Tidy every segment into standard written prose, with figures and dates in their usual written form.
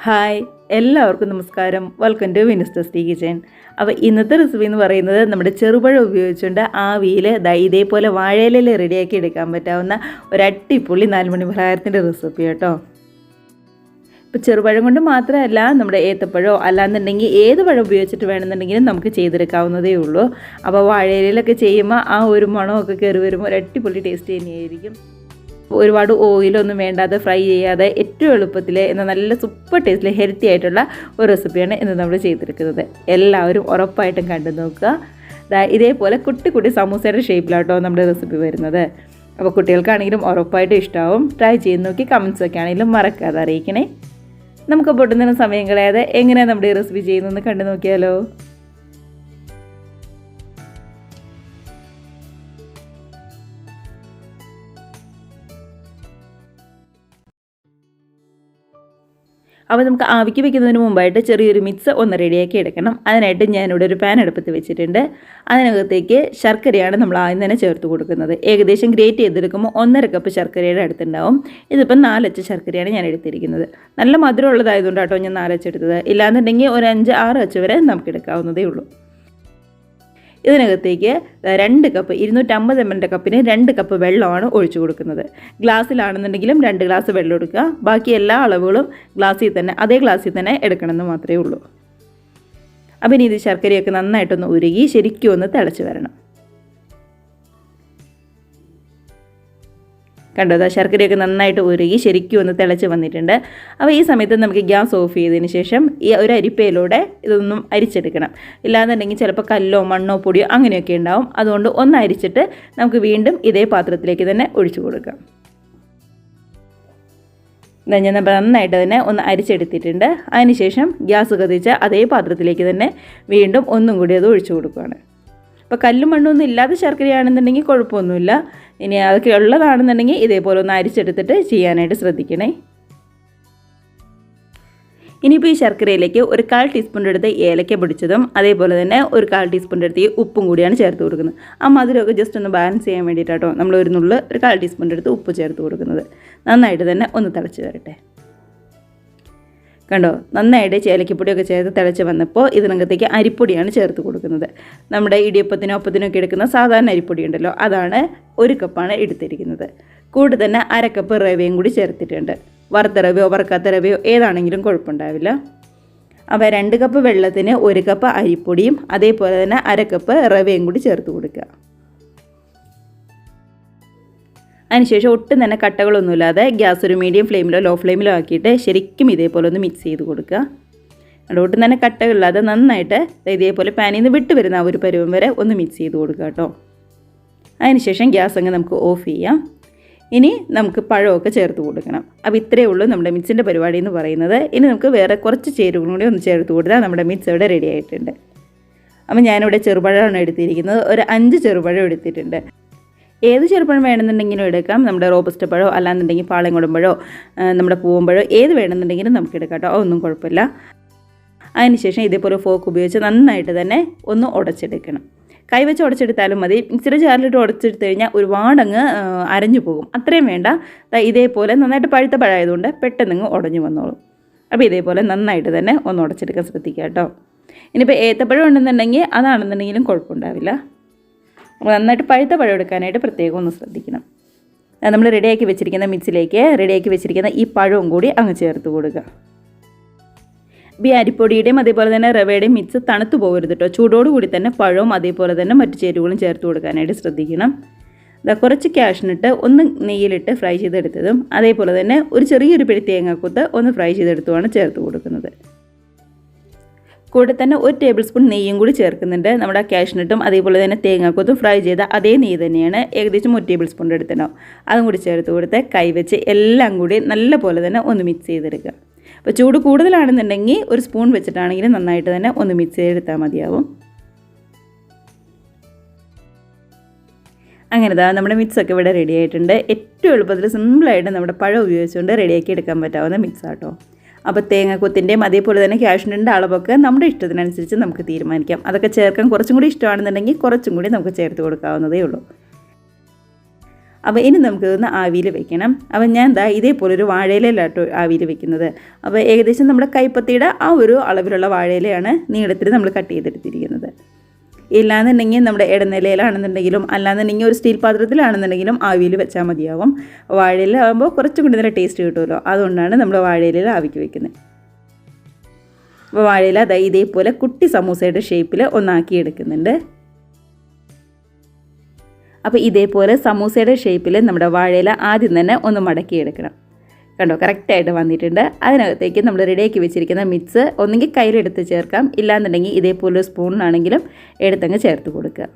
Hi എല്ലാവർക്കും നമസ്കാരം. Welcome to Minnu's kitchen. അപ്പോൾ ഇന്നത്തെ റെസിപ്പി എന്ന് പറയുന്നത് നമ്മുടെ ചെറുപഴം ഉപയോഗിച്ചുകൊണ്ട് ആവിയിൽ ഇതേപോലെ വാഴയിലയിൽ റെഡിയാക്കി എടുക്കാൻ പറ്റാവുന്ന ഒരു അടിപൊളി 4 മണി പലഹാരത്തിൻ്റെ റെസിപ്പി കേട്ടോ. ഇപ്പോൾ ചെറുപഴം കൊണ്ട് മാത്രമല്ല, നമ്മുടെ ഏത്തപ്പഴമോ അല്ലാന്നുണ്ടെങ്കിൽ ഏത് പഴം ഉപയോഗിച്ചിട്ട് വേണമെന്നുണ്ടെങ്കിലും നമുക്ക് ചെയ്തെടുക്കാവുന്നതേ ഉള്ളൂ. അപ്പോൾ വാഴയിലൊക്കെ ചെയ്യുമ്പോൾ ആ ഒരു മണമൊക്കെ കയറി വരുമ്പോൾ ഒരു അടിപൊളി ടേസ്റ്റ് തന്നെയായിരിക്കും. ഒരുപാട് ഓയിലൊന്നും വേണ്ടാതെ ഫ്രൈ ചെയ്യാതെ ഏറ്റവും എളുപ്പത്തിൽ എന്നാൽ നല്ല സൂപ്പർ ടേസ്റ്റിൽ ഹെൽത്തി ആയിട്ടുള്ള ഒരു റെസിപ്പിയാണ് ഇന്ന് നമ്മൾ ചെയ്തെടുക്കുന്നത്. എല്ലാവരും ഉറപ്പായിട്ടും കണ്ടു നോക്കുക. ഇതേപോലെ കുട്ടി കുട്ടി സമൂസയുടെ ഷേപ്പിലാട്ടോ നമ്മുടെ റെസിപ്പി വരുന്നത്. അപ്പോൾ കുട്ടികൾക്കാണെങ്കിലും ഉറപ്പായിട്ടും ഇഷ്ടമാവും. ട്രൈ ചെയ്ത് നോക്കി കമൻസൊക്കെ ആണെങ്കിലും മറക്കാതെ അറിയിക്കണേ. നമുക്ക് പൊട്ടുന്നതിന് സമയം കളയാതെ എങ്ങനെയാണ് നമ്മുടെ ഈ റെസിപ്പി ചെയ്യുന്നതെന്ന് കണ്ടു നോക്കിയാലോ. അപ്പോൾ നമുക്ക് ആവിക്ക് വെക്കുന്നതിന് മുമ്പായിട്ട് ചെറിയൊരു മിക്സ് ഒന്ന് റെഡിയാക്കി എടുക്കണം. അതിനായിട്ട് ഞാനിവിടെ ഒരു പാൻ അടുപ്പത്ത് വെച്ചിട്ടുണ്ട്. അതിനകത്തേക്ക് ശർക്കരയാണ് നമ്മൾ ആദ്യം തന്നെ ചേർത്ത് കൊടുക്കുന്നത്. ഏകദേശം ഗ്രേറ്റ് ചെയ്തെടുക്കുമ്പോൾ 1.5 കപ്പ് ശർക്കരയുടെ അടുത്തുണ്ടാവും. ഇതിപ്പം 4 അച്ച് ശർക്കരയാണ് ഞാൻ എടുത്തിരിക്കുന്നത്. നല്ല മധുരം ഉള്ളതായതുകൊണ്ട് കേട്ടോ ഞാൻ 4 അച്ച് എടുത്തത്. ഇല്ലാന്നുണ്ടെങ്കിൽ ഒരു 5-6 അച്ച് വരെ നമുക്ക് എടുക്കാവുന്നതേ ഉള്ളൂ. ഇതിനകത്തേക്ക് 2 കപ്പ് 250 ml കപ്പിന് 2 കപ്പ് വെള്ളമാണ് ഒഴിച്ചു കൊടുക്കുന്നത്. ഗ്ലാസ്സിലാണെന്നുണ്ടെങ്കിലും 2 ഗ്ലാസ് വെള്ളം എടുക്കുക. ബാക്കി എല്ലാ അളവുകളും അതേ ഗ്ലാസ്സിൽ തന്നെ എടുക്കണമെന്ന് മാത്രമേ ഉള്ളൂ. അപ്പം ഇനി ഇത് ശർക്കരയൊക്കെ നന്നായിട്ടൊന്ന് ഉരുകി ശരിക്കും ഒന്ന് തിളച്ച് വരണം. കണ്ടോ, ശർക്കരയൊക്കെ നന്നായിട്ട് ഉരുകി ശരിക്കും ഒന്ന് തിളച്ച് വന്നിട്ടുണ്ട്. അപ്പോൾ ഈ സമയത്ത് നമുക്ക് ഗ്യാസ് ഓഫ് ചെയ്തതിന് ശേഷം ഈ ഒരു അരിപ്പയിലൂടെ ഇതൊന്നും അരിച്ചെടുക്കണം. ഇല്ലാന്നുണ്ടെങ്കിൽ ചിലപ്പോൾ കല്ലോ മണ്ണോ പൊടിയോ അങ്ങനെയൊക്കെ ഉണ്ടാവും. അതുകൊണ്ട് ഒന്ന് അരിച്ചിട്ട് നമുക്ക് വീണ്ടും ഇതേ പാത്രത്തിലേക്ക് തന്നെ ഒഴിച്ചു കൊടുക്കാം. ഞാൻ നന്നായിട്ട് തന്നെ ഒന്ന് അരിച്ചെടുത്തിട്ടുണ്ട്. അതിനുശേഷം ഗ്യാസ് കത്തിച്ച് അതേ പാത്രത്തിലേക്ക് തന്നെ വീണ്ടും ഒന്നും കൂടി അത് ഒഴിച്ചു കൊടുക്കുകയാണ്. അപ്പോൾ കല്ലും മണ്ണൊന്നും ഇല്ലാത്ത ശർക്കരയാണെന്നുണ്ടെങ്കിൽ കുഴപ്പമൊന്നുമില്ല. ഇനി അതൊക്കെ ഉള്ളതാണെന്നുണ്ടെങ്കിൽ ഇതേപോലെ ഒന്ന് അരിച്ചെടുത്തിട്ട് ചെയ്യാനായിട്ട് ശ്രദ്ധിക്കണേ. ഇനിയിപ്പോൾ ഈ ശർക്കരയിലേക്ക് ഒരു 1/4 ടീസ്പൂൺ എടുത്ത് ഏലക്ക പൊടിച്ചതും അതേപോലെ തന്നെ ഒരു 1/4 ടീസ്പൂൺ എടുത്ത് ഉപ്പും കൂടിയാണ് ചേർത്ത് കൊടുക്കുന്നത്. ആ മധുരമൊക്കെ ജസ്റ്റ് ഒന്ന് ബാലൻസ് ചെയ്യാൻ വേണ്ടിയിട്ടാട്ടോ നമ്മൾ ഒരു 1/4 ടീസ്പൂൺ എടുത്ത് ഉപ്പ് ചേർത്ത് കൊടുക്കുന്നത്. നന്നായിട്ട് തന്നെ ഒന്ന് തിളച്ച് വരട്ടെ. കണ്ടോ, നന്നായിട്ട് ഏലക്കപ്പൊടിയൊക്കെ ചേർത്ത് തിളച്ച് വന്നപ്പോൾ ഇതിനകത്തേക്ക് അരിപ്പൊടിയാണ് ചേർത്ത് കൊടുക്കുന്നത്. നമ്മുടെ ഇടിയപ്പത്തിനോ ഒപ്പത്തിനൊക്കെ എടുക്കുന്ന സാധാരണ അരിപ്പൊടി ഉണ്ടല്ലോ, അതാണ് 1 കപ്പാണ് എടുത്തിരിക്കുന്നത്. കൂടെ തന്നെ 1/2 കപ്പ് റവയും കൂടി ചേർത്തിട്ടുണ്ട്. വറുത്ത റവയോ വറുക്കാത്ത റവയോ ഏതാണെങ്കിലും കുഴപ്പമുണ്ടാവില്ല. അപ്പോൾ 2 കപ്പ് വെള്ളത്തിന് 1 കപ്പ് അരിപ്പൊടിയും അതേപോലെ തന്നെ 1/2 കപ്പ് റവയും കൂടി ചേർത്ത് കൊടുക്കുക. അതിനുശേഷം ഒട്ടും തന്നെ കട്ടകളൊന്നുമില്ലാതെ ഗ്യാസ് ഒരു മീഡിയം ഫ്ലെയിമിലോ ലോ ഫ്ലെയിമിലോ ആക്കിയിട്ട് ശരിക്കും ഇതേപോലെ ഒന്ന് മിക്സ് ചെയ്ത് കൊടുക്കുക. ഒട്ടും തന്നെ കട്ടകളില്ലാതെ നന്നായിട്ട് ഇതേപോലെ പാനിൽ നിന്ന് വിട്ട് വരുന്ന ആ ഒരു പരുവം വരെ ഒന്ന് മിക്സ് ചെയ്ത് കൊടുക്കുക കേട്ടോ. അതിനുശേഷം ഗ്യാസ് അങ്ങ് നമുക്ക് ഓഫ് ചെയ്യാം. ഇനി നമുക്ക് പഴമൊക്കെ ചേർത്ത് കൊടുക്കണം. അപ്പോൾ ഇത്രയേ ഉള്ളൂ നമ്മുടെ മിക്സിൻ്റെ പരിപാടി എന്ന് പറയുന്നത്. ഇനി നമുക്ക് വേറെ കുറച്ച് ചേരുവകളും കൂടി ഒന്ന് ചേർത്ത് കൊടുത്താൽ നമ്മുടെ മിക്സ് ഇവിടെ റെഡി ആയിട്ടുണ്ട്. അപ്പോൾ ഞാനിവിടെ ചെറുപഴമാണ് എടുത്തിരിക്കുന്നത്. ഒരു 5 ചെറുപഴം എടുത്തിട്ടുണ്ട്. ഏത് ചെറുപഴം വേണമെന്നുണ്ടെങ്കിലും എടുക്കാം. നമ്മുടെ റോബസ്റ്റ പഴമോ അല്ലാന്നുണ്ടെങ്കിൽ പാളയംകുടം പഴമോ നമ്മുടെ പൂവമ്പഴമോ ഏത് വേണമെന്നുണ്ടെങ്കിലും നമുക്ക് എടുക്കാം കേട്ടോ. അതൊന്നും കുഴപ്പമില്ല. അതിനുശേഷം ഇതേപോലെ ഫോക്ക് ഉപയോഗിച്ച് നന്നായിട്ട് തന്നെ ഒന്ന് ഉടച്ചെടുക്കണം. കൈവച്ച് ഉടച്ചെടുത്താലും മതി. മിക്സിയുടെ ജാറിലിട്ട് ഉടച്ചെടുത്ത് കഴിഞ്ഞാൽ ഒരുപാടങ്ങ് അരഞ്ഞു പോകും. അത്രയും വേണ്ട. ഇതേപോലെ നന്നായിട്ട് പഴുത്ത പഴമായതുകൊണ്ട് പെട്ടെന്നങ്ങ് ഉടഞ്ഞു വന്നോളും. അപ്പോൾ ഇതേപോലെ നന്നായിട്ട് തന്നെ ഒന്ന് ഉടച്ചെടുക്കാൻ ശ്രദ്ധിക്കുക കേട്ടോ. ഇനിയിപ്പോൾ ഏത്തപ്പഴം ഉണ്ടെന്നുണ്ടെങ്കിൽ അതാണെന്നുണ്ടെങ്കിലും കുഴപ്പമുണ്ടാവില്ല. അപ്പോൾ നന്നായിട്ട് പഴുത്ത പഴം എടുക്കാനായിട്ട് പ്രത്യേകം ഒന്ന് ശ്രദ്ധിക്കണം. നമ്മൾ റെഡിയാക്കി വെച്ചിരിക്കുന്ന മിക്സിലേക്ക് റെഡിയാക്കി വെച്ചിരിക്കുന്ന ഈ പഴവും കൂടി അങ്ങ് ചേർത്ത് കൊടുക്കുക. ഈ അരിപ്പൊടിയുടെയും അതേപോലെ തന്നെ റവയുടെയും മിക്സ് തണുത്ത് പോകരുത് കേട്ടോ. ചൂടോടുകൂടി തന്നെ പഴവും അതേപോലെ തന്നെ മറ്റു ചേരുവകളും ചേർത്ത് കൊടുക്കാനായിട്ട് ശ്രദ്ധിക്കണം. കുറച്ച് കാഷ്നട്ട് ഒന്ന് നെയ്യിലിട്ട് ഫ്രൈ ചെയ്തെടുത്തതും അതേപോലെ തന്നെ ഒരു ചെറിയൊരു പിടി തേങ്ങാക്കൊത്ത് ഒന്ന് ഫ്രൈ ചെയ്തെടുത്തുമാണ് ചേർത്ത് കൊടുക്കുന്നത്. കൂടെ തന്നെ 1 ടേബിൾ സ്പൂൺ നെയ്യും കൂടി ചേർക്കുന്നുണ്ട്. നമ്മുടെ കാഷ്നട്ടും അതേപോലെ തന്നെ തേങ്ങാക്കൊത്തും ഫ്രൈ ചെയ്ത അതേ നെയ്യ് തന്നെയാണ്. ഏകദേശം 1 ടേബിൾ സ്പൂൺ എടുത്തിട്ടുണ്ടാവും. അതും കൂടി ചേർത്ത് കൊടുത്ത് കൈവച്ച് എല്ലാം കൂടി നല്ല പോലെ തന്നെ ഒന്ന് മിക്സ് ചെയ്തെടുക്കുക. അപ്പോൾ ചൂട് കൂടുതലാണെന്നുണ്ടെങ്കിൽ ഒരു സ്പൂൺ വെച്ചിട്ടാണെങ്കിലും നന്നായിട്ട് തന്നെ ഒന്ന് മിക്സ് ചെയ്തെടുത്താൽ മതിയാവും. അങ്ങനെ നമ്മുടെ മിക്സൊക്കെ ഇവിടെ റെഡി ആയിട്ടുണ്ട്. ഏറ്റവും എളുപ്പത്തിൽ സിമ്പിളായിട്ട് നമ്മുടെ പഴം ഉപയോഗിച്ചുകൊണ്ട് റെഡിയാക്കി എടുക്കാൻ പറ്റാവുന്ന മിക്സ് ആട്ടോ. അപ്പോൾ തേങ്ങാക്കൊത്തിൻ്റെയും അതേപോലെ തന്നെ കാഷ്നട്ടിൻ്റെ അളവൊക്കെ നമ്മുടെ ഇഷ്ടത്തിനനുസരിച്ച് നമുക്ക് തീരുമാനിക്കാം. അതൊക്കെ ചേർക്കാൻ കുറച്ചും കൂടി ഇഷ്ടമാണെന്നുണ്ടെങ്കിൽ കുറച്ചും കൂടി നമുക്ക് ചേർത്ത് കൊടുക്കാവുന്നതേ ഉള്ളൂ. അപ്പോൾ ഇനി നമുക്കിതൊന്ന് ആവിയിൽ വെക്കണം. അപ്പോൾ ഞാൻ ദാ ഇതേപോലൊരു വാഴയിലയിലാട്ടോ ആവിയിൽ വെക്കുന്നത്. അപ്പോൾ ഏകദേശം നമ്മുടെ കൈപ്പത്തിയുടെ ആ ഒരു അളവിലുള്ള വാഴയിലയാണ് നീളത്തിൽ നമ്മൾ കട്ട് ചെയ്തെടുത്തിരിക്കുന്നത്. ഇല്ലാന്നുണ്ടെങ്കിൽ നമ്മുടെ ഇടനിലയിലാണെന്നുണ്ടെങ്കിലും അല്ലാന്നുണ്ടെങ്കിൽ ഒരു സ്റ്റീൽ പാത്രത്തിലാണെന്നുണ്ടെങ്കിലും ആവിയിൽ വെച്ചാൽ മതിയാവും. വാഴയിലാകുമ്പോൾ കുറച്ചും കൂടി നല്ല ടേസ്റ്റ് കിട്ടുമല്ലോ, അതുകൊണ്ടാണ് നമ്മൾ വാഴയിലയിൽ ആവിക്ക് വെക്കുന്നത്. അപ്പോൾ വാഴയില ദാ ഇതേപോലെ കുട്ടി സമൂസയുടെ ഷേപ്പിൽ ഒന്നാക്കി എടുക്കുന്നുണ്ട്. അപ്പോൾ ഇതേപോലെ സമൂസയുടെ ഷേപ്പിൽ നമ്മുടെ വാഴയില ആദ്യം തന്നെ ഒന്ന് മടക്കിയെടുക്കണം. കണ്ടോ, കറക്റ്റായിട്ട് വന്നിട്ടുണ്ട്. അതിനകത്തേക്ക് നമ്മൾ റെഡിയാക്കി വെച്ചിരിക്കുന്ന മിക്സ് ഒന്നെങ്കിൽ കയ്യിലെടുത്ത് ചേർക്കാം, ഇല്ലാന്നുണ്ടെങ്കിൽ ഇതേപോലെ സ്പൂണിനാണെങ്കിലും എടുത്തങ്ങ് ചേർത്ത് കൊടുക്കുക.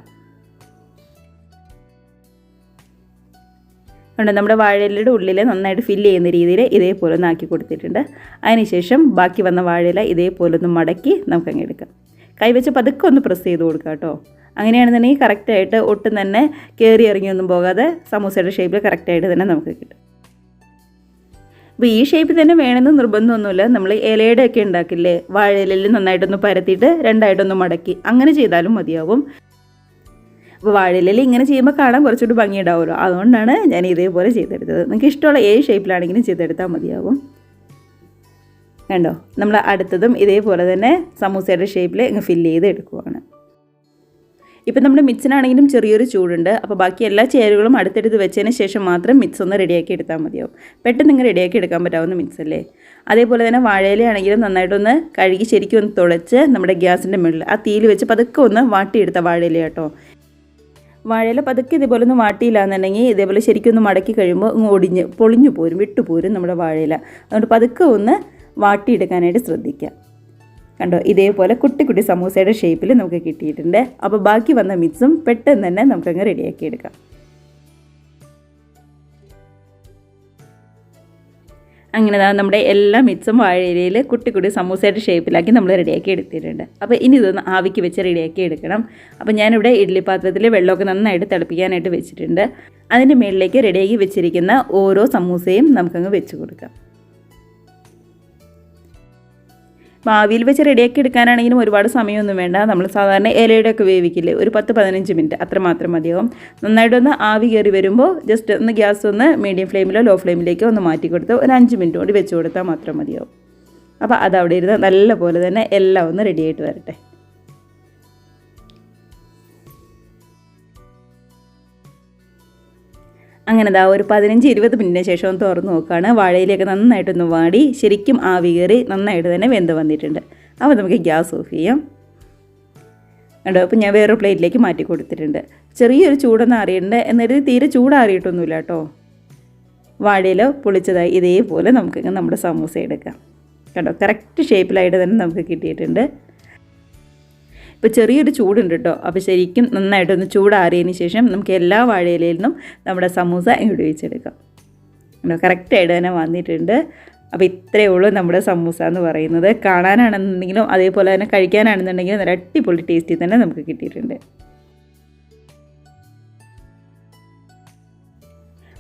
കണ്ടോ, നമ്മുടെ വാഴയിലയുടെ ഉള്ളിൽ നന്നായിട്ട് ഫില്ല് ചെയ്യുന്ന രീതിയിൽ ഇതേപോലെ ഒന്ന് ആക്കി കൊടുത്തിട്ടുണ്ട്. അതിനുശേഷം ബാക്കി വന്ന വാഴയില ഇതേപോലെ ഒന്ന് മടക്കി നമുക്കങ്ങ് എടുക്കാം. കൈവച്ച് പതുക്കെ ഒന്ന് പ്രസ് ചെയ്ത് കൊടുക്കുക കേട്ടോ. അങ്ങനെയാണെന്നുണ്ടെങ്കിൽ കറക്റ്റായിട്ട് ഒട്ടും തന്നെ കയറി ഇറങ്ങിയൊന്നും പോകാതെ സമൂസയുടെ ഷേപ്പിൽ കറക്റ്റായിട്ട് തന്നെ നമുക്ക് കിട്ടും. അപ്പോൾ ഈ ഷേപ്പിൽ തന്നെ വേണമെന്ന് നിർബന്ധമൊന്നുമില്ല. നമ്മൾ ഇലയുടെ ഒക്കെ ഉണ്ടാക്കില്ലേ, വാഴയിലയിൽ നന്നായിട്ടൊന്ന് പരത്തിയിട്ട് രണ്ടായിട്ടൊന്ന് മടക്കി അങ്ങനെ ചെയ്താലും മതിയാവും. അപ്പോൾ വാഴയിലയിൽ ഇങ്ങനെ ചെയ്യുമ്പോൾ കാണാൻ കുറച്ചുകൂടി ഭംഗിയുണ്ടാവുമല്ലോ, അതുകൊണ്ടാണ് ഞാൻ ഇതേപോലെ ചെയ്തെടുത്തത്. നിങ്ങൾക്ക് ഇഷ്ടമുള്ള ഏത് ഷേപ്പിലാണെങ്കിലും ചെയ്തെടുത്താൽ മതിയാവും. കണ്ടോ, നമ്മൾ അടുത്തതും ഇതേപോലെ തന്നെ സമൂസയുടെ ഷേപ്പിൽ ഇങ്ങ് ഫില്ല് ചെയ്ത് എടുക്കുവാണ്. ഇപ്പം നമ്മുടെ മിക്സിനാണെങ്കിലും ചെറിയൊരു ചൂടുണ്ട്. അപ്പോൾ ബാക്കി എല്ലാ ചേരുവകളും അടുത്തെടുത്ത് വെച്ചതിന് ശേഷം മാത്രം മിക്സ് ഒന്ന് റെഡിയാക്കി എടുത്താൽ മതിയാവും. പെട്ടെന്ന് നിങ്ങൾ റെഡിയാക്കി എടുക്കാൻ പറ്റാവുന്ന മിക്സ് അല്ലേ. അതേപോലെ തന്നെ വാഴയിലയാണെങ്കിലും നന്നായിട്ടൊന്ന് കഴുകി ശരിക്കും ഒന്ന് തുളച്ച് നമ്മുടെ ഗ്യാസിൻ്റെ മുകളിൽ ആ തീയിൽ വെച്ച് പതുക്കെ ഒന്ന് വാട്ടിയെടുത്ത വാഴയില കേട്ടോ. വാഴയില പതുക്കെ ഇതേപോലെ ഒന്ന് വാട്ടിയില്ല എന്നുണ്ടെങ്കിൽ ഇതേപോലെ ശരിക്കും ഒന്ന് മടക്കി കഴിയുമ്പോൾ ഇങ്ങ് പൊളിഞ്ഞു പോരും, വിട്ടുപോരും നമ്മുടെ വാഴയില. അതുകൊണ്ട് പതുക്കെ ഒന്ന് വാട്ടിയെടുക്കാനായിട്ട് ശ്രദ്ധിക്കുക. കണ്ടോ, ഇതേപോലെ കുട്ടി കുട്ടി സമൂസയുടെ ഷേപ്പിൽ നമുക്ക് കിട്ടിയിട്ടുണ്ട്. അപ്പോൾ ബാക്കി വന്ന മിക്സും പെട്ടെന്ന് തന്നെ നമുക്കങ്ങ് റെഡിയാക്കി എടുക്കാം. അങ്ങനെ നമ്മുടെ എല്ലാ മിക്സും വാഴയിലയിൽ കുട്ടി കുട്ടി സമൂസയുടെ ഷേപ്പിലാക്കി നമ്മൾ റെഡിയാക്കി എടുത്തിട്ടുണ്ട്. അപ്പോൾ ഇനി ഇതൊന്ന് ആവിക്ക് വെച്ച് റെഡിയാക്കി എടുക്കണം. അപ്പോൾ ഞാനിവിടെ ഇഡ്ഡലി പാത്രത്തിൽ വെള്ളമൊക്കെ നന്നായിട്ട് തിളപ്പിക്കാനായിട്ട് വെച്ചിട്ടുണ്ട്. അതിൻ്റെ മുകളിലേക്ക് റെഡിയാക്കി വെച്ചിരിക്കുന്ന ഓരോ സമൂസയും നമുക്കങ്ങ് വെച്ച് കൊടുക്കാം. ആവിയിൽ വെച്ച് റെഡിയാക്കി എടുക്കാനാണെങ്കിലും ഒരുപാട് സമയമൊന്നും വേണ്ട. നമ്മൾ സാധാരണ ഇലയുടെയൊക്കെ വേവിക്കില്ലേ, ഒരു 10-15 മിനിറ്റ് അത്ര മാത്രം മതിയാവും. നന്നായിട്ടൊന്ന് ആവി കയറി വരുമ്പോൾ ജസ്റ്റ് ഒന്ന് ഗ്യാസ് ഒന്ന് മീഡിയം ഫ്ലെയിമിലോ ലോ ഫ്ലെയിമിലേക്കോ ഒന്ന് മാറ്റി കൊടുത്ത് ഒരു 5 മിനിറ്റ് കൊണ്ട് വെച്ച് കൊടുത്താൽ മാത്രം മതിയാവും. അപ്പോൾ അതവിടെ ഇരുന്ന് നല്ലപോലെ തന്നെ എല്ലാം ഒന്ന് റെഡിയായിട്ട് വരട്ടെ. അങ്ങനെ ഒരു 15-20 മിനിറ്റിന് ശേഷം ഒന്ന് തുറന്ന് നോക്കുകയാണ്. വാഴയിലൊക്കെ നന്നായിട്ടൊന്ന് വാടി ശരിക്കും ആവി കയറി നന്നായിട്ട് തന്നെ വെന്ത് വന്നിട്ടുണ്ട്. അപ്പോൾ നമുക്ക് ഗ്യാസ് ഓഫ് ചെയ്യാം. കണ്ടോ, അപ്പോൾ ഞാൻ വേറൊരു പ്ലേറ്റിലേക്ക് മാറ്റി കൊടുത്തിട്ടുണ്ട്. ചെറിയൊരു ചൂടൊന്നും അറിയണ്ട, എന്നിട്ട് തീരെ ചൂടാറിയിട്ടൊന്നുമില്ല കേട്ടോ. വാഴയില പൊളിച്ചതായി ഇതേപോലെ നമുക്ക് നമ്മുടെ സമൂസ എടുക്കാം. കണ്ടോ, കറക്റ്റ് ഷേപ്പിലായിട്ട് തന്നെ നമുക്ക് കിട്ടിയിട്ടുണ്ട്. ഇപ്പോൾ ചെറിയൊരു ചൂടുണ്ട് കേട്ടോ. അപ്പോൾ ശരിക്കും നന്നായിട്ടൊന്ന് ചൂടാറിയതിന് ശേഷം നമുക്ക് എല്ലാ വാഴയിലയിൽ നിന്നും നമ്മുടെ സമൂസ ഇങ്ങോട്ട് വെച്ചെടുക്കാം. കറക്റ്റായിട്ട് തന്നെ വന്നിട്ടുണ്ട്. അപ്പോൾ ഇത്രയേ ഉള്ളൂ നമ്മുടെ സമൂസ എന്ന് പറയുന്നത്. കാണാനാണെന്നുണ്ടെങ്കിലും അതേപോലെ തന്നെ കഴിക്കാനാണെന്നുണ്ടെങ്കിലും നല്ല അടിപൊളി ടേസ്റ്റി തന്നെ നമുക്ക് കിട്ടിയിട്ടുണ്ട്.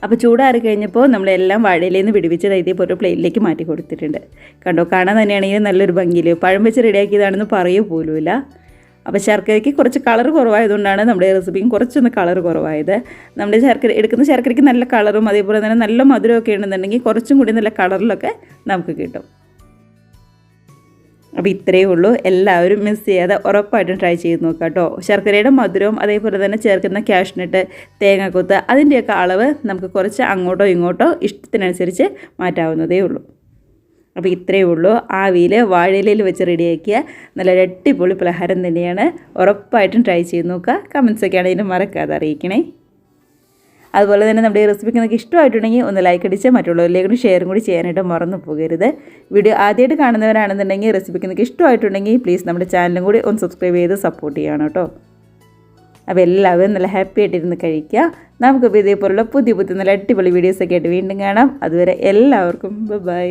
അപ്പോൾ ചൂടാറി കഴിഞ്ഞപ്പോൾ നമ്മളെല്ലാം വാഴയിലയിൽ നിന്ന് വിടുവിച്ചത് ഇതേപോലെ ഒരു പ്ലേറ്റിലേക്ക് മാറ്റി കൊടുത്തിട്ടുണ്ട്. കണ്ടോ, കാണാൻ തന്നെയാണെങ്കിലും നല്ലൊരു ഭംഗിയിൽ പഴം വെച്ച് റെഡിയാക്കിയതാണെന്ന് പറയുക പോലുമില്ല. അപ്പോൾ ശർക്കരയ്ക്ക് കുറച്ച് കളർ കുറവായതുകൊണ്ടാണ് നമ്മുടെ റെസിപ്പിക്കും കുറച്ചൊന്ന് കളർ കുറവായത്. നമ്മുടെ എടുക്കുന്ന ശർക്കരയ്ക്ക് നല്ല കളറും അതേപോലെ തന്നെ നല്ല മധുരമൊക്കെ ഉണ്ടെന്നുണ്ടെങ്കിൽ കുറച്ചും കൂടി നല്ല കളറിലൊക്കെ നമുക്ക് കിട്ടും. അപ്പോൾ ഇത്രയേ ഉള്ളൂ. എല്ലാവരും മിസ് ചെയ്യാതെ ഉറപ്പായിട്ടും ട്രൈ ചെയ്ത് നോക്കുക കേട്ടോ. ശർക്കരയുടെ മധുരവും അതേപോലെ തന്നെ ചേർക്കുന്ന കാഷ്നട്ട്, തേങ്ങാക്കൊത്ത് അതിൻ്റെയൊക്കെ അളവ് നമുക്ക് കുറച്ച് അങ്ങോട്ടോ ഇങ്ങോട്ടോ ഇഷ്ടത്തിനനുസരിച്ച് മാറ്റാവുന്നതേ ഉള്ളൂ. അപ്പോൾ ഇത്രയേ ഉള്ളൂ. ആവിയിൽ വാഴയിലയിൽ വെച്ച് റെഡിയാക്കിയ നല്ല അടിപൊളി പലഹാരം തന്നെയാണ്. ഉറപ്പായിട്ടും ട്രൈ ചെയ്ത് നോക്കുക. കമൻസൊക്കെ ആണെങ്കിലും മറക്കാതെ അറിയിക്കണേ. അതുപോലെ തന്നെ നമ്മുടെ ഈ റെസിപ്പിക്ക് നിങ്ങൾക്ക് ഇഷ്ടമായിട്ടുണ്ടെങ്കിൽ ഒന്ന് ലൈക്ക് അടിച്ച് മറ്റുള്ളവരിലേക്കും ഷെയറും കൂടി ചെയ്യാനായിട്ട് മറന്നു പോകരുത്. വീഡിയോ ആദ്യമായിട്ട് കാണുന്നവരാണെന്നുണ്ടെങ്കിൽ റെസിപ്പിക്ക് നിങ്ങൾക്ക് ഇഷ്ടമായിട്ടുണ്ടെങ്കിൽ പ്ലീസ് നമ്മുടെ ചാനലും കൂടി ഒന്ന് സബ്സ്ക്രൈബ് ചെയ്ത് സപ്പോർട്ട് ചെയ്യണം കേട്ടോ. അപ്പോൾ എല്ലാവരും നല്ല ഹാപ്പി ആയിട്ടിരുന്ന് കഴിക്കുക. നമുക്കിപ്പോൾ ഇതേപോലുള്ള പുതിയ നല്ല അടിപൊളി വീഡിയോസൊക്കെ ആയിട്ട് വീണ്ടും കാണാം. അതുവരെ എല്ലാവർക്കും ബൈ.